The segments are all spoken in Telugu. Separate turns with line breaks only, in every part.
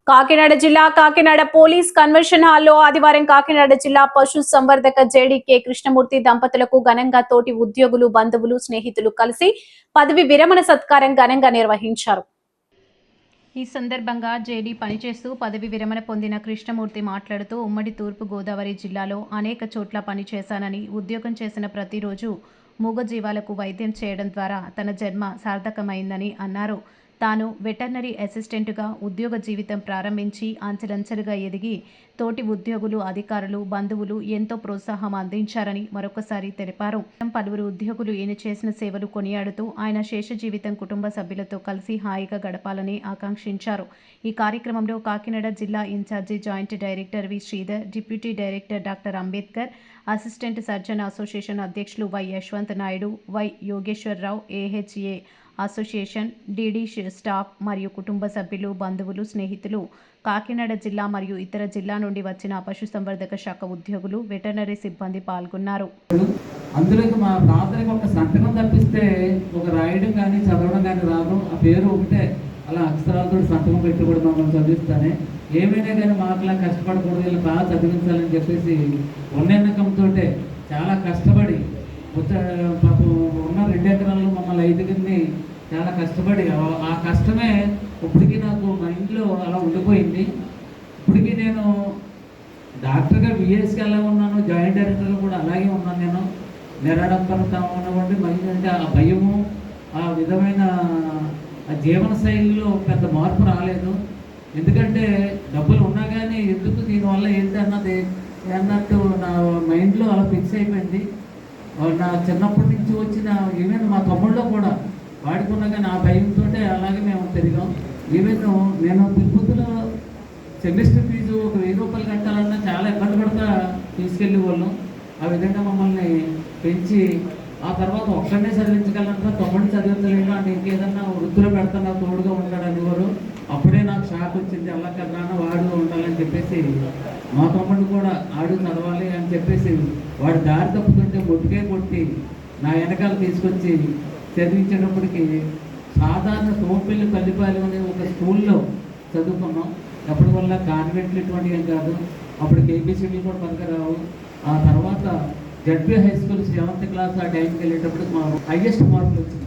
కాకినాడ జిల్లా కాకినాడ పోలీస్ కన్వెన్షన్ హాల్లో ఆదివారం కాకినాడ జిల్లా పశు సంవర్ధక జేడీ కృష్ణమూర్తి దంపతులకు ఘనంగా తోటి ఉద్యోగులు, బంధువులు, స్నేహితులు కలిసి పదవి విరమణ సత్కారం ఘనంగా నిర్వహించారు. ఈ సందర్భంగా జేడీ పనిచేస్తూ పదవి విరమణ పొందిన కృష్ణమూర్తి మాట్లాడుతూ, ఉమ్మడి తూర్పు గోదావరి జిల్లాలో అనేక చోట్ల పనిచేశానని, ఉద్యోగం చేసిన ప్రతిరోజు మూగజీవాలకు వైద్యం చేయడం ద్వారా తన జన్మ సార్థకమైందని అన్నారు. తాను వెటర్నరీ అసిస్టెంటుగా ఉద్యోగ జీవితం ప్రారంభించి అంచెలంచెలుగా ఎదిగి తోటి ఉద్యోగులు, అధికారులు, బంధువులు ఎంతో ప్రోత్సాహం అందించారని మరొకసారి తెలిపారు. పలువురు ఉద్యోగులు ఈయన చేసిన సేవలు కొనియాడుతూ ఆయన శేష జీవితం కుటుంబ సభ్యులతో కలిసి హాయిగా గడపాలని ఆకాంక్షించారు. ఈ కార్యక్రమంలో కాకినాడ జిల్లా incharge joint director V Sridhar, deputy director doctor Ambedkar, assistant surgeon association అధ్యక్షులు Y Yashwant Naidu, Y Yogeswararao, AHA association, DD staff మరియు కుటుంబ సభ్యులు, బంధువులు, స్నేహితులు, కాకినాడ జిల్లా మరియు ఇతర జిల్లా నుండి వచ్చిన పశుసంవర్ధక శాఖ ఉద్యోగులు, వెటర్నరీ సిబ్బంది పాల్గొన్నారు.
అందులోకి మా ఫాదర్కి ఒక సంతకం తప్పిస్తే ఒక రాయడం కానీ చదవడం కానీ రాదు. ఆ పేరు ఒకటే అలా అక్షరాలతో సంతకం పెట్టి కూడా మమ్మల్ని చదివిస్తానే. ఏమైనా కానీ మాకులా కష్టపడకూడదు, వీళ్ళు బాగా చదివించాలని చెప్పేసి ఉన్నెన్నకంతో చాలా కష్టపడి పాపం ఉన్న 2 ఎకరాల్లో మమ్మల్ని 5 చాలా కష్టపడి ఆ కష్టమే ఇప్పటికీ నాకు మైండ్లో అలా ఉండిపోయింది. ఇప్పటికీ నేను డాక్టర్గా బిఎస్కి ఎలా ఉన్నాను, జాయింట్ డైరెక్టర్గా కూడా అలాగే ఉన్నాను. నేను నిరాడంబరత ఉన్నటువంటి మళ్ళీ అంటే ఆ భయము, ఆ విధమైన ఆ జీవన శైలిలో పెద్ద మార్పు రాలేదు. ఎందుకంటే డబ్బులు ఉన్నా కానీ ఎందుకు దీనివల్ల ఏంటి అన్నట్టు నా మైండ్లో అలా ఫిక్స్ అయిపోయింది. నా చిన్నప్పటి నుంచి వచ్చిన ఈవెన్ మా తమ్ముళ్ళలో కూడా వాడుకున్నా కానీ ఆ భయంతో అలాగే మేము పెరిగాం. ఈవెన్ నేను తిరుపతిలో సెమిస్టర్ ఫీజు ఒక 1000 రూపాయలు కట్టాలన్నా చాలా ఇబ్బంది పడతా తీసుకెళ్ళే వాళ్ళం. ఆ విధంగా మమ్మల్ని పెంచి ఆ తర్వాత ఒక్కడనే చదివించగలంతా, తమ్ముడిని చదివించలేను అంటే ఇంకేదన్నా వృత్తిలో పెడతాను తోడుగా ఉంటాడు అనేవారు. అప్పుడే నాకు షాక్ వచ్చింది, అలా కదా వాడు ఉండాలని చెప్పేసి మా తమ్ముడు కూడా ఆడు చదవాలి అని చెప్పేసి వాడు దారి తప్పుతుంటే మొట్టికే కొట్టి నా వెనకాల తీసుకొచ్చి చదివించేటప్పటికి సాధారణ తోపిల్లి తల్లిపాలెం అనే ఒక స్కూల్లో చదువుకున్నాం. ఎప్పటి వల్ల కాన్వెంట్లు ఇటువంటివి ఏం కాదు. అప్పుడు కేబీసీలు కూడా పనికిరావు. ఆ తర్వాత ZP high school 7th class ఆ టైంకి వెళ్ళేటప్పుడు మా హైయెస్ట్ మార్కులు వచ్చింది.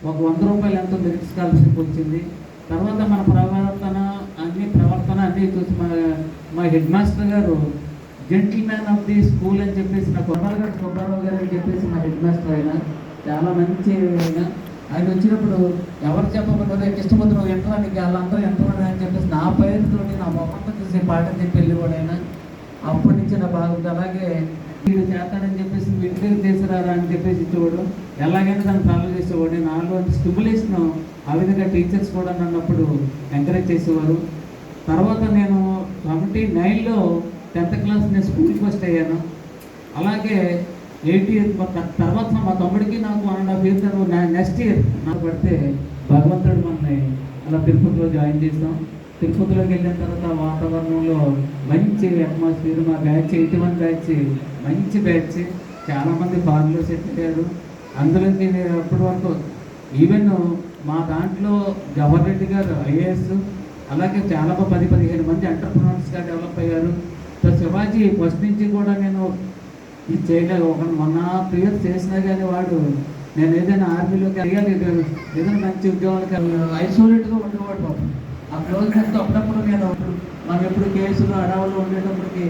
ఒక 100 రూపాయలు ఎంతో మెరిట్ స్కాలర్షిప్ వచ్చింది. తర్వాత మన ప్రవర్తన అన్నీ చూసి మా హెడ్ మాస్టర్ గారు జెంటిల్మ్యాన్ ఆఫ్ ది స్కూల్ అని చెప్పేసి నా కొబ్బరిగడ్డ సుబ్బారావు గారు అని చెప్పేసి మా హెడ్ మాస్టర్ ఆయన చాలా మంచి ఆయన వచ్చినప్పుడు ఎవరు చెప్పకపోతే కృష్ణమూర్తి నువ్వు ఎంతమందికి వాళ్ళందరూ ఎంతమంది అని చెప్పేసి నా పేరుతోటి నా మొహంతో చూసి పాఠం చెప్పి వెళ్ళిపోయినా అప్పటి నుంచి నా బాగుంది. అలాగే వీడు చేస్తాడని చెప్పేసి ఇంటికి తీసుకురారా అని చెప్పేసి ఇచ్చేవాడు. ఎలాగైనా దాన్ని ఫాలో చేసేవాడు. నాలో స్టిమ్యులేషన్ ఆ విధంగా టీచర్స్ కూడా నన్నప్పుడు ఎంకరేజ్ చేసేవారు. తర్వాత నేను 79లో 10th క్లాస్ నేను స్కూల్కి ఫస్ట్ అయ్యాను. అలాగే 80 తర్వాత మా తమ్ముడికి నాకు 1.5 years నెక్స్ట్ ఇయర్ నాకు పడితే భగవంతుడు మనల్ని అలా తిరుపతిలో జాయిన్ చేస్తాం. తిరుపతిలోకి వెళ్ళిన తర్వాత వాతావరణంలో మంచి అట్మాస్ఫియర్, మా బ్యాచ్ 81 బ్యాచ్ మంచి బ్యాచ్, చాలామంది బార్లో సెట్ అయ్యారు. అందులోకి అప్పటి వరకు ఈవెన్ మా దాంట్లో జవహర్ రెడ్డి గారు ఐఏఎస్, అలాగే చాలా 10-15 మంది ఎంటర్ప్రెన్యూర్స్గా డెవలప్ అయ్యారు. సో శివాజీ ఫస్ట్ నుంచి కూడా నేను ఇది చేయలేదు. ఒక 1.5 years చేసినా కానీ వాడు నేను ఏదైనా ఆర్మీలోకి అయ్యాలి, ఏదైనా మంచి ఉద్యోగాలకి ఐసోలేట్గా ఉండేవాడు. పాపం ఆ క్లోజ్నెస్తో అప్పుడప్పుడు మనం ఎప్పుడు కేసులు అడవులు ఉండేటప్పటికి